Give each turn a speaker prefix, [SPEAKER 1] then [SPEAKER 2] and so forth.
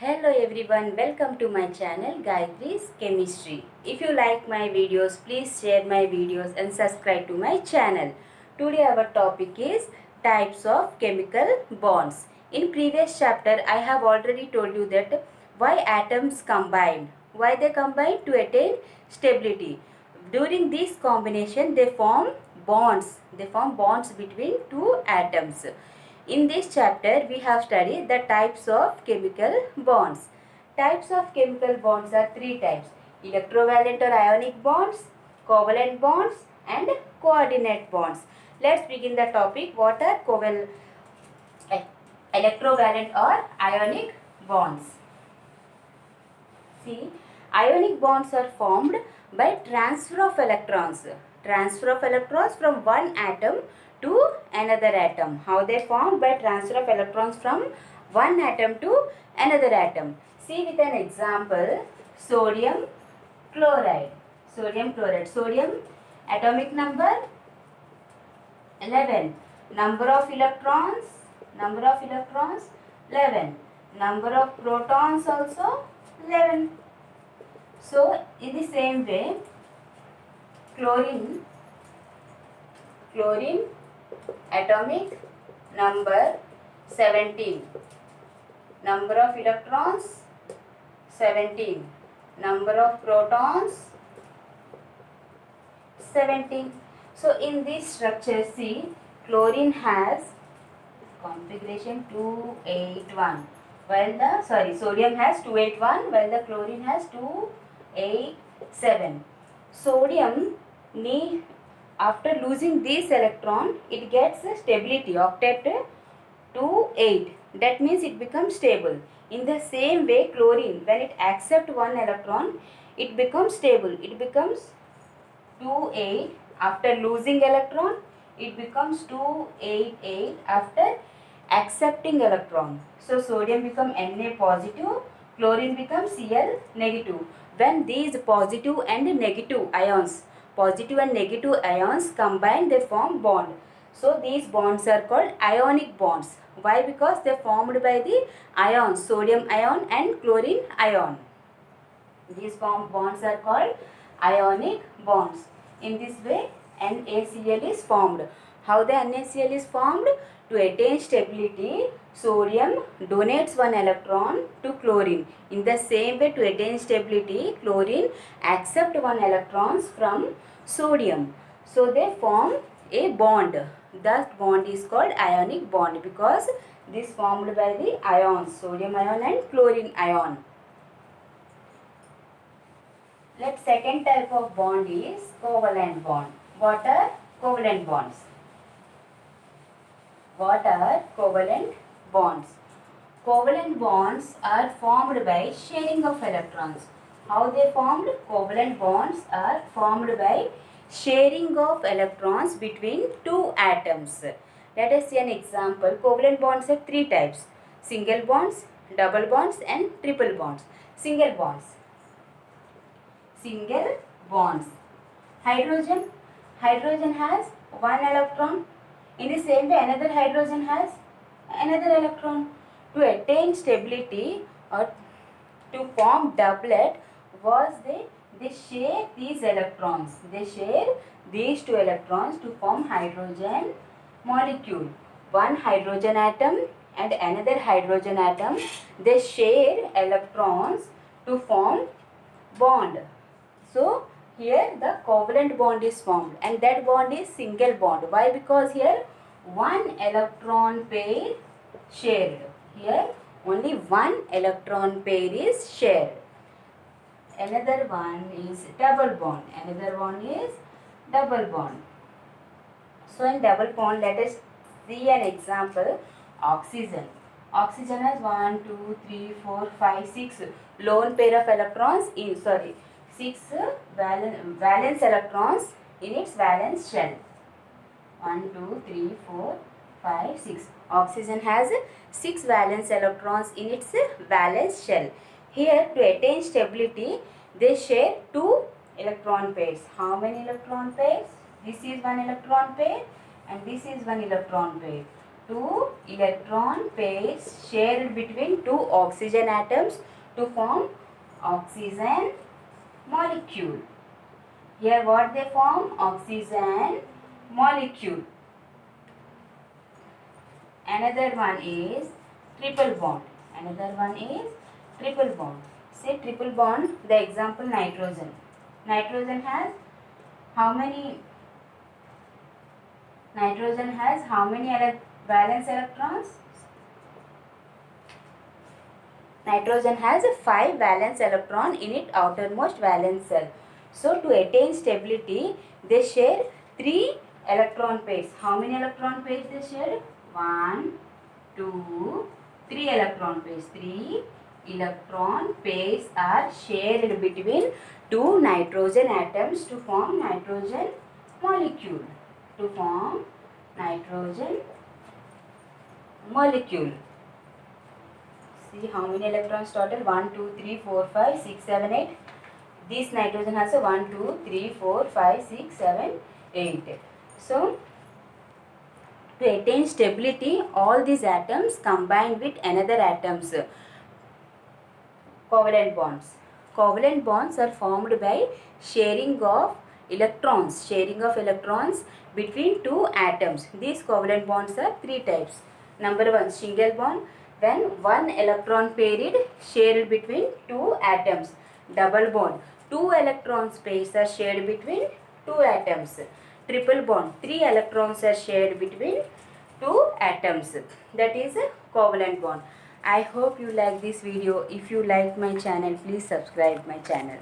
[SPEAKER 1] Hello everyone, welcome to my channel Gayatri's Chemistry. If you like my videos, please share my videos and subscribe to my channel. Today our topic is types of chemical bonds. In previous chapter, I have already told you that why atoms combine. Why they combine? To attain stability. During this combination, they form bonds. They form bonds between two atoms. In this chapter, we have studied the types of chemical bonds. Types of chemical bonds are three types: electrovalent or ionic bonds, covalent bonds, and coordinate bonds. Let's begin the topic. What are electrovalent or ionic bonds? See, ionic bonds are formed by transfer of electrons. Transfer of electrons from one atom to another atom. How they formed? By transfer of electrons from one atom to another atom. See with an example, sodium chloride. Sodium chloride. Sodium atomic number 11. Number of electrons 11. Number of protons also 11. So in the same way, chlorine atomic number 17. Number of electrons 17. Number of protons 17. So in this structure, see, chlorine has configuration 281, while the sodium has 281, while the chlorine has 287. Sodium after losing this electron, it gets stability, octet 2,8. That means it becomes stable. In the same way, chlorine, when it accepts one electron, it becomes stable. It becomes 2,8 after losing electron. It becomes 288 after accepting electron. So sodium becomes Na positive, chlorine becomes Cl negative. When these positive and negative ions combine, they form bond. So these bonds are called ionic bonds. Why? Because they are formed by the ions, sodium ion and chlorine ion. These bonds are called ionic bonds. In this way, NaCl is formed. How the NaCl is formed? To attain stability, sodium donates one electron to chlorine. In the same way, to attain stability, chlorine accepts one electrons from sodium. So they form a bond. That bond is called ionic bond because this formed by the ions, sodium ion and chlorine ion. Let second type of bond is covalent bond. What are covalent bonds? What are covalent bonds? Covalent bonds are formed by sharing of electrons. How they formed? Covalent bonds are formed by sharing of electrons between two atoms. Let us see an example. Covalent bonds have three types: single bonds, double bonds and triple bonds. Single bonds. Single bonds. Hydrogen has one electron. In the same way, another hydrogen has another electron. To attain stability or to form doublet, they share these electrons. They share these two electrons to form hydrogen molecule. One hydrogen atom and another hydrogen atom, they share electrons to form bond. So here the covalent bond is formed and that bond is single bond. Why? Because here one electron pair shared. Here only one electron pair is shared. Another one is double bond. Another one is double bond. So in double bond, let us see an example. Oxygen. Oxygen has 1, 2, 3, 4, 5, 6 lone pair of electrons in 6 valence electrons in its valence shell. 1, 2, 3, 4, 5, 6. Oxygen has 6 valence electrons in its valence shell. Here, to attain stability, they share 2 electron pairs. How many electron pairs? This is one electron pair and this is one electron pair. two electron pairs shared between two oxygen atoms to form oxygen molecule. Here what they form? Oxygen molecule. Another one is triple bond. Another one is triple bond. Say triple bond, the example nitrogen. Nitrogen has how many? Nitrogen has how many valence electrons? Nitrogen has 5 valence electron in its outermost valence shell. So to attain stability, they share 3 electron pairs. How many electron pairs they share? 1, 2, 3 electron pairs. 3 electron pairs are shared between two nitrogen atoms to form nitrogen molecule. To form nitrogen molecule. See how many electrons total? 1, 2, 3, 4, 5, 6, 7, 8. This nitrogen has a 1, 2, 3, 4, 5, 6, 7, 8. So, to attain stability, all these atoms combine with another atoms. Covalent bonds. Covalent bonds are formed by sharing of electrons. Sharing of electrons between two atoms. These covalent bonds are 3 types. Number 1, single bond. When one electron paired shared between two atoms. Double bond. 2 electrons pairs are shared between two atoms. Triple bond. 3 electrons are shared between two atoms. That is a covalent bond. I hope you like this video. If you like my channel, please subscribe my channel.